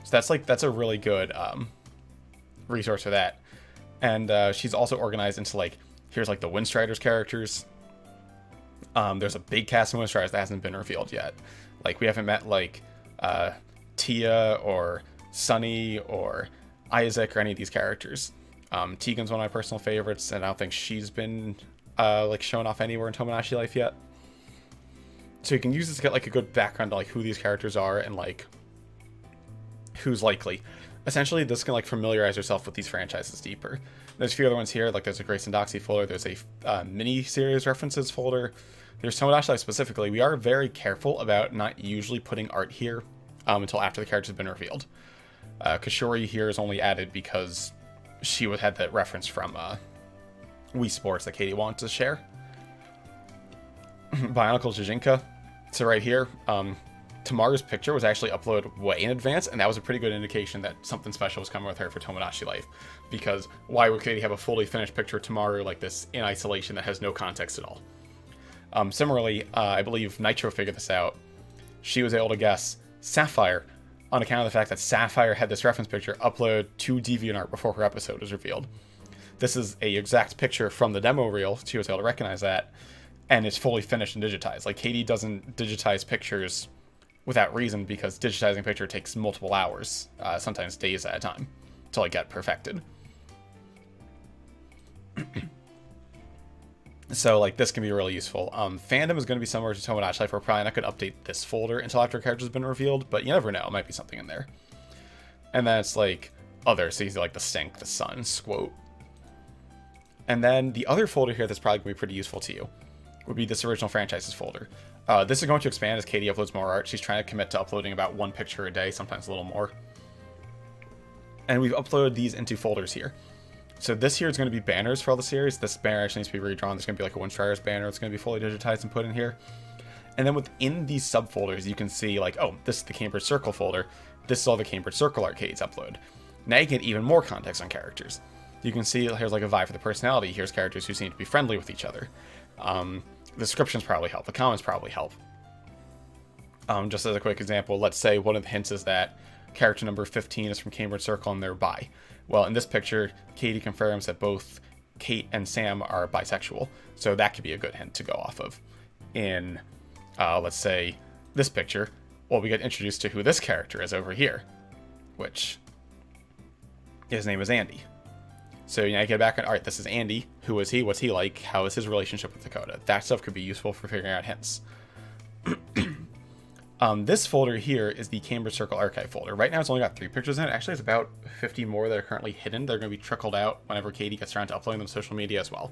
So that's a really good resource for that. And she's also organized into like, here's like the Windstriders characters. There's a big cast of Windstriders that hasn't been revealed yet. Like we haven't met like Tia or Sunny or Isaac or any of these characters. Tegan's one of my personal favorites, and I don't think she's been like shown off anywhere in Tomodachi Life yet. So you can use this to get like a good background on like who these characters are and like who's likely. Essentially, this can like familiarize yourself with these franchises deeper. There's a few other ones here, like there's a Grace and Doxy folder, there's a mini-series references folder. There's Tomodachi Life specifically. We are very careful about not usually putting art here until after the character's been revealed. Kashori here is only added because she had that reference from Wii Sports that Katie wanted to share. Bionicle Jijinka. So right here, Tamaru's picture was actually uploaded way in advance, and that was a pretty good indication that something special was coming with her for Tomodachi Life. Because why would Katie have a fully finished picture of Tamaru like this in isolation that has no context at all? Similarly, I believe Nitro figured this out. She was able to guess Sapphire on account of the fact that Sapphire had this reference picture uploaded to DeviantArt before her episode was revealed. This is a exact picture from the demo reel. She was able to recognize that, and it's fully finished and digitized. Like, Katie doesn't digitize pictures without reason, because digitizing a picture takes multiple hours, sometimes days at a time, to like get perfected. So like this can be really useful. Fandom is going to be similar to Tomodachi Life. We're probably not going to update this folder until after a character's been revealed, but you never know, it might be something in there. And then it's like other, so you like the Stink, the Sun, Squote. And then the other folder here that's probably going to be pretty useful to you would be this original franchises folder. This is going to expand as Katie uploads more art. She's trying to commit to uploading about one picture a day, sometimes a little more. And we've uploaded these into folders here. So this here is going to be banners for all the series. This banner actually needs to be redrawn. There's going to be like a Windstriders banner. It's going to be fully digitized and put in here. And then within these subfolders, you can see like, oh, this is the Cambridge Circle folder. This is all the Cambridge Circle arcades upload. Now you get even more context on characters. You can see here's like a vibe for the personality. Here's characters who seem to be friendly with each other. The descriptions probably help. The comments probably help. Just as a quick example, let's say one of the hints is that character number 15 is from Cambridge Circle and they're bi. Well, in this picture, Katie confirms that both Kate and Sam are bisexual, so that could be a good hint to go off of. In, let's say, this picture, well, we get introduced to who this character is over here, which his name is Andy. So you get back on, all right, this is Andy. Who is he? What's he like? How is his relationship with Dakota? That stuff could be useful for figuring out hints. This folder here is the Cambridge Circle archive folder. Right now it's only got 3 pictures in it. Actually, it's about 50 more that are currently hidden. They're going to be trickled out whenever Katie gets around to uploading them to social media as well.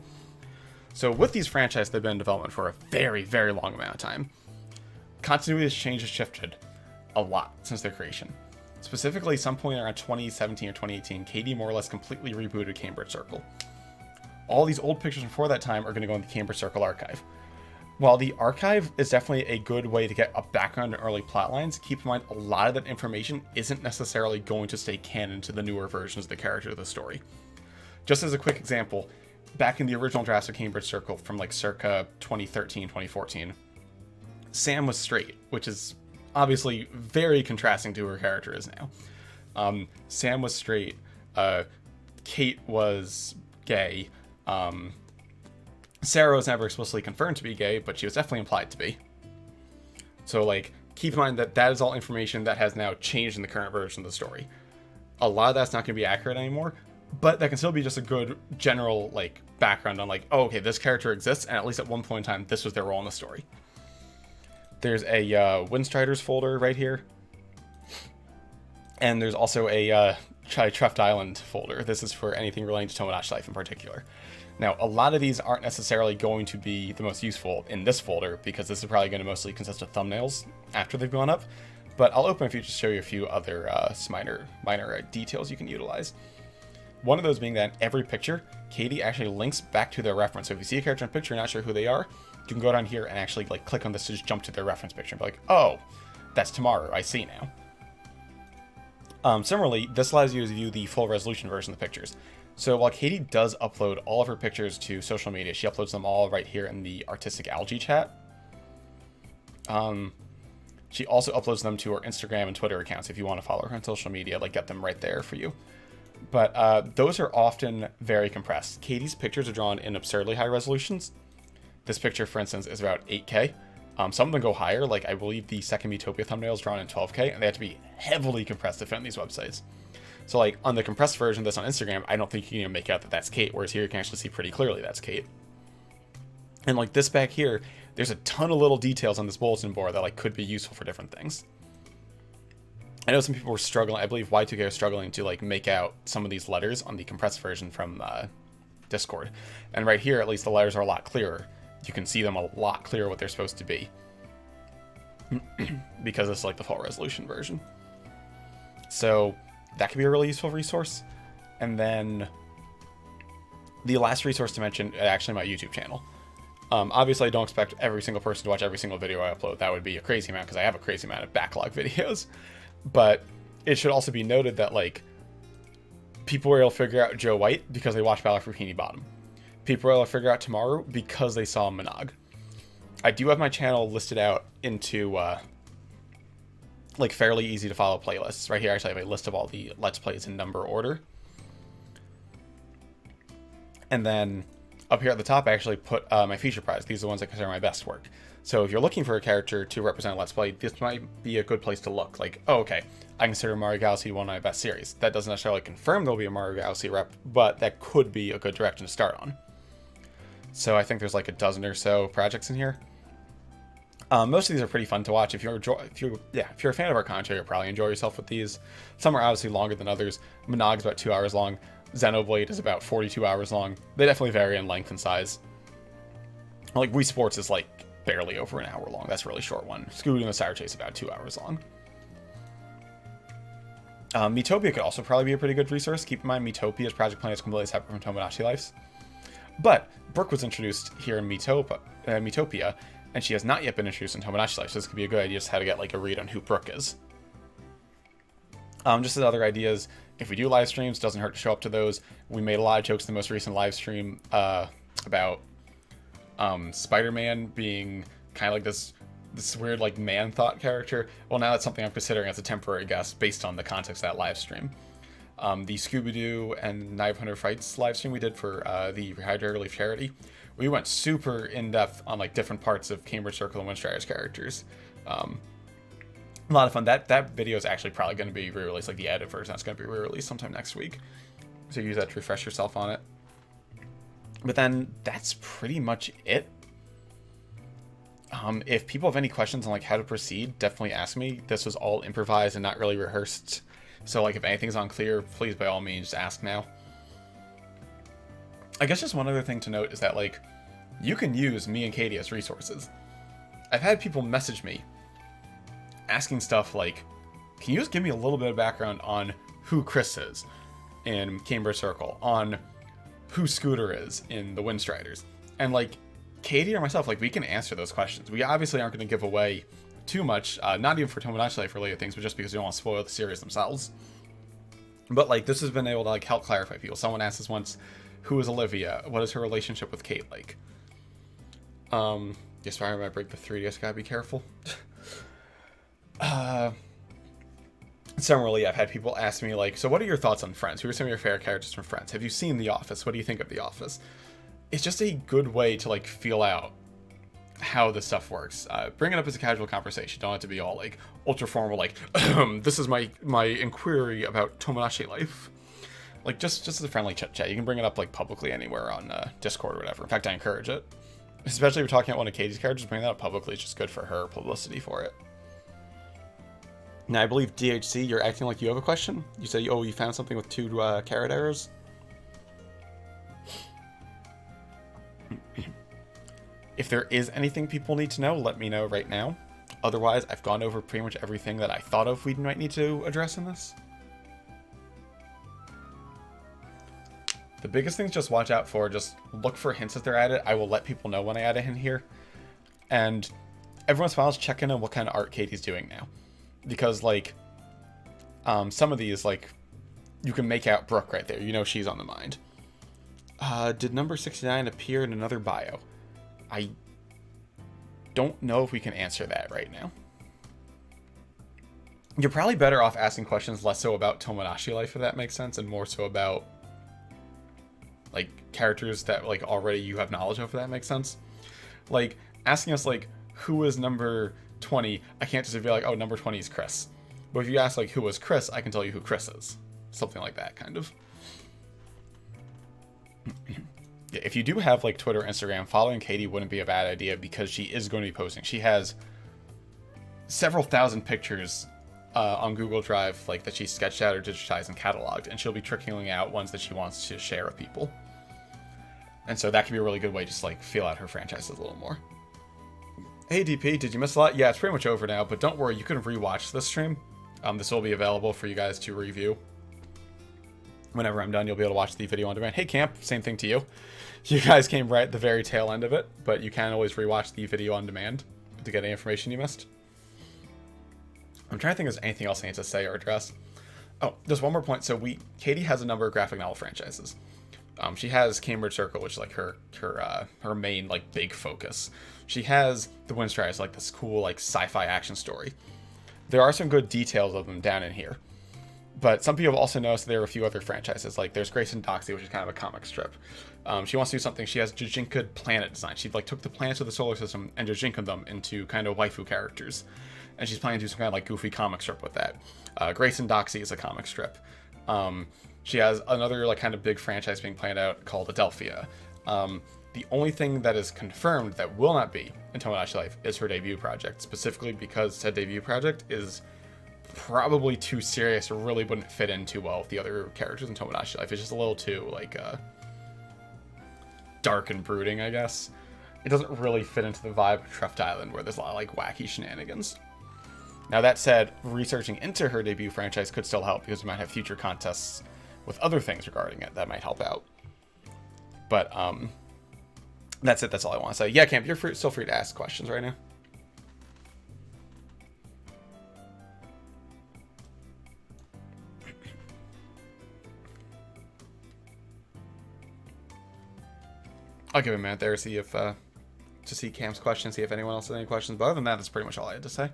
So with these franchises, they've been in development for a very, very long amount of time. Continuity has changed and shifted a lot since their creation. Specifically, some point around 2017 or 2018, Katie more or less completely rebooted Cambridge Circle. All these old pictures before that time are going to go in the Cambridge Circle archive. While the archive is definitely a good way to get a background on early plotlines, keep in mind a lot of that information isn't necessarily going to stay canon to the newer versions of the character of the story. Just as a quick example, back in the original drafts of Cambridge Circle from like circa 2013, 2014, Sam was straight, which is obviously very contrasting to who her character is now. Sam was straight, Kate was gay, Sarah was never explicitly confirmed to be gay, but she was definitely implied to be. So, like, keep in mind that that is all information that has now changed in the current version of the story. A lot of that's not going to be accurate anymore, but that can still be just a good general, like, background on, like, oh, okay, this character exists, and at least at one point in time, this was their role in the story. There's a Windstriders folder right here. And there's also a Treft Island folder. This is for anything relating to Tomodachi life in particular. Now, a lot of these aren't necessarily going to be the most useful in this folder, because this is probably going to mostly consist of thumbnails after they've gone up. But I'll open a few to show you a few other minor details you can utilize. One of those being that in every picture, Katie actually links back to their reference. So if you see a character in a picture, you're not sure who they are, you can go down here and actually like click on this to just jump to their reference picture and be like, oh, that's Tomorrow, I see now. Similarly, this allows you to view the full resolution version of the pictures. So while Katie does upload all of her pictures to social media, she uploads them all right here in the Artistic Algae chat. She also uploads them to her Instagram and Twitter accounts. If you want to follow her on social media, like get them right there for you. But those are often very compressed. Katie's pictures are drawn in absurdly high resolutions. This picture, for instance, is about 8K. Some of them go higher, like I believe the second Miitopia thumbnail is drawn in 12K, and they have to be heavily compressed to fit on these websites. So like on the compressed version of this on Instagram, I don't think you can make out that that's Kate, whereas here you can actually see pretty clearly that's Kate. And like this back here, there's a ton of little details on this bulletin board that like could be useful for different things. I know some people were struggling, I believe Y2K was struggling to like make out some of these letters on the compressed version from Discord. And right here, at least the letters are a lot clearer. You can see them a lot clearer what they're supposed to be. Because it's like the full resolution version. So that could be a really useful resource. And then the last resource to mention, actually my YouTube channel. Obviously I don't expect every single person to watch every single video I upload. That would be a crazy amount because I have a crazy amount of backlog videos. But it should also be noted that like people were able to figure out Joe White because they watched Battle for Bikini Bottom. People were able to figure out Tomorrow because they saw Monog. I do have my channel listed out into like fairly easy to follow playlists. Right here I actually have a list of all the Let's Plays in number order. And then up here at the top I actually put my feature prize. These are the ones I consider my best work. So if you're looking for a character to represent a Let's Play, this might be a good place to look. Like, oh, okay, I consider Mario Galaxy one of my best series. That doesn't necessarily confirm there'll be a Mario Galaxy rep, but that could be a good direction to start on. So I think there's like a dozen or so projects in here. Most of these are pretty fun to watch. If you're a fan of our content, you'll probably enjoy yourself with these. Some are obviously longer than others. Monog's about 2 hours long. Xenoblade is about 42 hours long. They definitely vary in length and size. Like Wii Sports is like barely over an hour long. That's a really short one. Scooby and the Sire Chase about 2 hours long. Miitopia could also probably be a pretty good resource. Keep in mind, Miitopia's project plan is completely separate from Tomodachi Life's. But Brooke was introduced here in Miitopia, and she has not yet been introduced in Tomodachi Life, so this could be a good idea just how to get like a read on who Brooke is. Just as other ideas, if we do live streams, doesn't hurt to show up to those. We made a lot of jokes in the most recent live stream about Spider-Man being kind of like this this weird like man thought character. Well, now that's something I'm considering as a temporary guest based on the context of that live stream. The Scooby-Doo and Knife Hunter Fights live stream we did for the Rehydrator Relief charity, we went super in depth on like different parts of Cambridge Circle and Windstrider's characters. A lot of fun. That video is actually probably going to be re-released, like the edit version. That's going to be re-released sometime next week. So use that to refresh yourself on it. But then that's pretty much it. If people have any questions on like how to proceed, definitely ask me. This was all improvised and not really rehearsed. So like if anything's unclear, please by all means ask now. I guess just one other thing to note is that like you can use me and Katie as resources. I've had people message me asking stuff like, can you just give me a little bit of background on who Chris is in Cambridge Circle, on who Scooter is in the Windstriders? And like Katie or myself, like we can answer those questions. We obviously aren't going to give away too much, not even for Tomodachi Life related things, but just because we don't want to spoil the series themselves. But like this has been able to like help clarify people. Someone asked us once, who is Olivia? What is her relationship with Kate like? Yes, I might break the 3DS, gotta be careful. Similarly, I've had people ask me like, so what are your thoughts on Friends? Who are some of your favorite characters from Friends? Have you seen The Office? What do you think of The Office? It's just a good way to like feel out how this stuff works. Bring it up as a casual conversation. Don't have to be all like ultra formal, like this is my inquiry about Tomodachi Life. Like just as a friendly chit chat. You can bring it up like publicly anywhere on Discord or whatever. In fact, I encourage it. Especially if you're talking about one of Katie's characters, bring that up publicly. It's just good for her publicity for it. Now, I believe DHC, you're acting like you have a question. You said, oh, you found something with 2 caret arrows. If there is anything people need to know, let me know right now. Otherwise, I've gone over pretty much everything that I thought of we might need to address in this. The biggest things just watch out for, just look for hints if they're added. I will let people know when I add a hint here. And every once in a while, check in on what kind of art Katie's doing now. Because, like, some of these, like, you can make out Brooke right there. You know she's on the mind. Did number 69 appear in another bio? I don't know if we can answer that right now. You're probably better off asking questions less so about Tomodachi Life, if that makes sense, and more so about, like, characters that, like, already you have knowledge of, if that makes sense. Like, asking us, like, who is number 20, I can't just be like, oh, number 20 is Chris. But if you ask, like, who was Chris, I can tell you who Chris is. Something like that, kind of. Yeah, if you do have, like, Twitter or Instagram, following Katie wouldn't be a bad idea because she is going to be posting. She has several thousand pictures on Google Drive, like, that she sketched out or digitized and cataloged, and she'll be trickling out ones that she wants to share with people. And so that can be a really good way to just, like, feel out her franchises a little more. Hey DP, did you miss a lot? Yeah, it's pretty much over now, but don't worry, you can rewatch this stream. This will be available for you guys to review. Whenever I'm done, you'll be able to watch the video on demand. Hey Camp, same thing to you. You guys came right at the very tail end of it, but you can always rewatch the video on demand to get any information you missed. I'm trying to think if there's anything else I need to say or address. Oh, just one more point. So Katie has a number of graphic novel franchises. She has Cambridge Circle, which is like her main like big focus. She has the Windstriders, like this cool like sci-fi action story. There are some good details of them down in here, but some people have also noticed there are a few other franchises. Like there's Grace and Doxy, which is kind of a comic strip. She wants to do something. She has Jujinka planet design. She like took the planets of the solar system and Jujinka them into kind of waifu characters, and she's planning to do some kind of like goofy comic strip with that. Grace and Doxy is a comic strip. She has another like kind of big franchise being planned out called Adelphia. The only thing that is confirmed that will not be in Tomodachi Life is her debut project, specifically because said debut project is probably too serious or really wouldn't fit in too well with the other characters in Tomodachi Life. It's just a little too like dark and brooding, I guess. It doesn't really fit into the vibe of Treft Island, where there's a lot of like wacky shenanigans. Now that said, researching into her debut franchise could still help because we might have future contests with other things regarding it that might help out. But that's it. That's all I want to say. Yeah, Camp, you're still free to ask questions right now. I'll give it a minute there, see if to see Cam's question, see if anyone else has any questions. But other than that, that's pretty much all I had to say.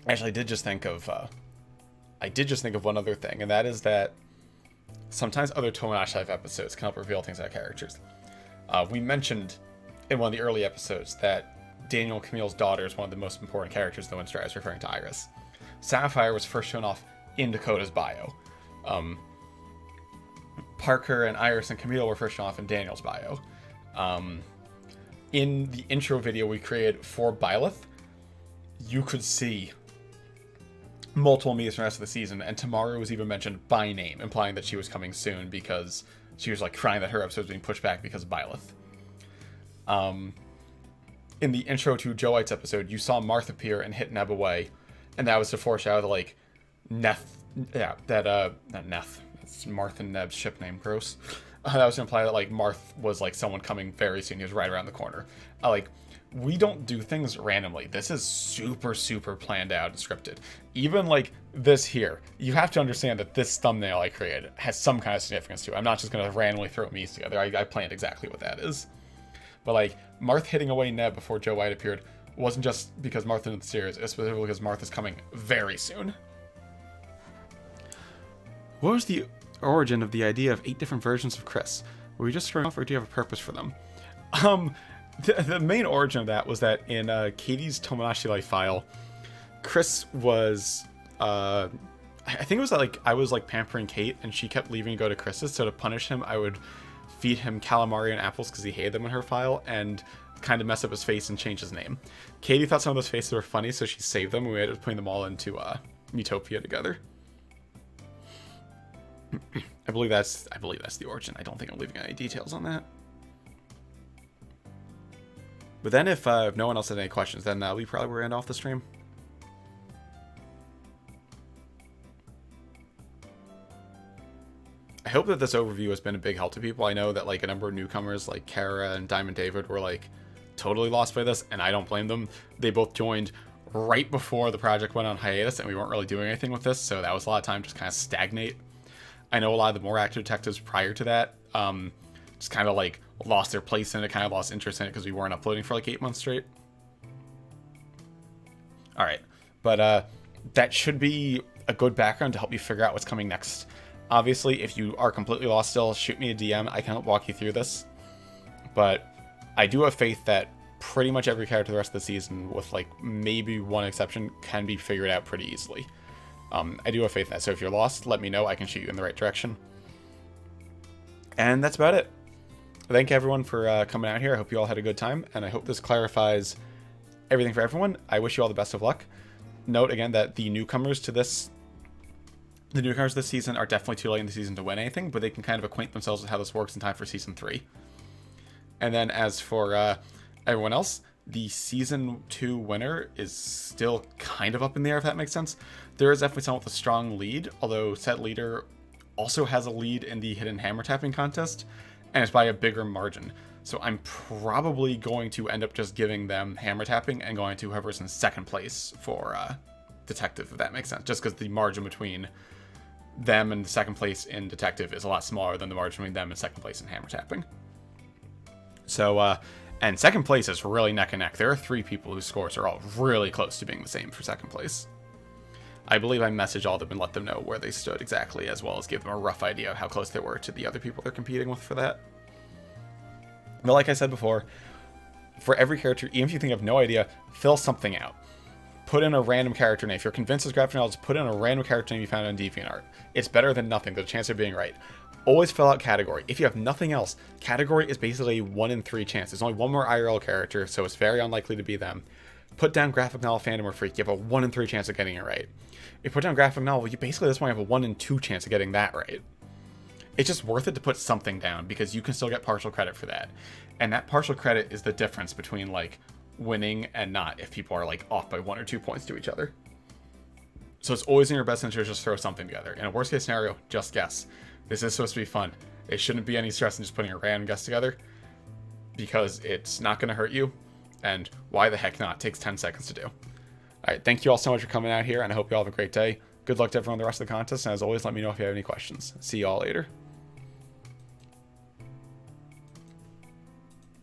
Actually, I did just think of one other thing, and that is that sometimes other Tomodachi Life episodes can help reveal things about characters. We mentioned in one of the early episodes that Daniel Camille's daughter is one of the most important characters in the Wind Strikers, referring to Iris. Sapphire was first shown off in Dakota's bio. Parker and Iris and Camille were first shown off in Daniel's bio. In the intro video we created for Byleth, you could see multiple meets from the rest of the season, and Tamaru was even mentioned by name, implying that she was coming soon because she was like crying that her episode was being pushed back because of Byleth. In the intro to Joe White's episode, you saw Marth appear and hit Neb away, and that was to foreshadow the like Neth, not Neth. It's Marth and Neb's ship name. Gross. That was to imply that like Marth was like someone coming very soon. He was right around the corner. We don't do things randomly. This is super, super planned out and scripted. Even like this here, you have to understand that this thumbnail I created has some kind of significance to it. I'm not just going to randomly throw memes together. I planned exactly what that is. But like Marth hitting away Neb before Joe White appeared wasn't just because Marth in the series. It's specifically because Marth is coming very soon. What was the origin of the idea of 8 different versions of Chris? Were we just throwing off, or do you have a purpose for them? The main origin of that was that in Katie's Tomodachi Life file, Chris was, I think it was like I was like pampering Kate and she kept leaving to go to Chris's, so to punish him, I would feed him calamari and apples because he hated them in her file and kind of mess up his face and change his name. Katie thought some of those faces were funny, so she saved them and we ended up putting them all into Utopia together. I believe that's the origin. I don't think I'm leaving any details on that. But then if no one else has any questions, then we probably will end off the stream. I hope that this overview has been a big help to people. I know that like a number of newcomers like Kara and Diamond David were like totally lost by this, and I don't blame them. They both joined right before the project went on hiatus and we weren't really doing anything with this, so that was a lot of time just kind of stagnate. I know a lot of the more active detectives prior to that just kind of like lost their place in it, kind of lost interest in it because we weren't uploading for like 8 months straight. All right, but that should be a good background to help you figure out what's coming next. Obviously, if you are completely lost still, shoot me a DM. I can help walk you through this. But I do have faith that pretty much every character the rest of the season, with like maybe one exception, can be figured out pretty easily. I do have faith in that. So if you're lost, let me know. I can shoot you in the right direction. And that's about it. Thank everyone for coming out here. I hope you all had a good time, and I hope this clarifies everything for everyone. I wish you all the best of luck. Note again that the newcomers this season are definitely too late in the season to win anything, but they can kind of acquaint themselves with how this works in time for season 3. And then as for everyone else, the season 2 winner is still kind of up in the air, if that makes sense. There is definitely someone with a strong lead, although said leader also has a lead in the hidden hammer tapping contest, and it's by a bigger margin. So I'm probably going to end up just giving them hammer tapping and going to whoever's in second place for detective, if that makes sense. Just because the margin between them and the second place in detective is a lot smaller than the margin between them and second place in hammer tapping. So, and second place is really neck and neck. There are 3 people whose scores are all really close to being the same for second place. I believe I messaged all of them and let them know where they stood exactly, as well as give them a rough idea of how close they were to the other people they're competing with for that. But like I said before, for every character, even if you think you have no idea, fill something out. Put in a random character name. If you're convinced it's graphic novels, put in a random character name you found on DeviantArt. It's better than nothing. There's a chance of being right. Always fill out category. If you have nothing else, category is basically a 1 in 3 chance. There's only one more IRL character, so it's very unlikely to be them. Put down graphic novel fandom or freak. You have a 1 in 3 chance of getting it right. If you put down graphic novel, you basically just want to have a 1 in 2 chance of getting that right. It's just worth it to put something down because you can still get partial credit for that. And that partial credit is the difference between like winning and not, if people are like off by 1 or 2 points to each other. So it's always in your best interest to just throw something together. In a worst case scenario, just guess. This is supposed to be fun. it shouldn't be any stress in just putting a random guess together, because it's not going to hurt you, and why the heck not? It takes 10 seconds to do. Alright, thank you all so much for coming out here, and I hope you all have a great day. Good luck to everyone in the rest of the contest, and as always, let me know if you have any questions. See you all later.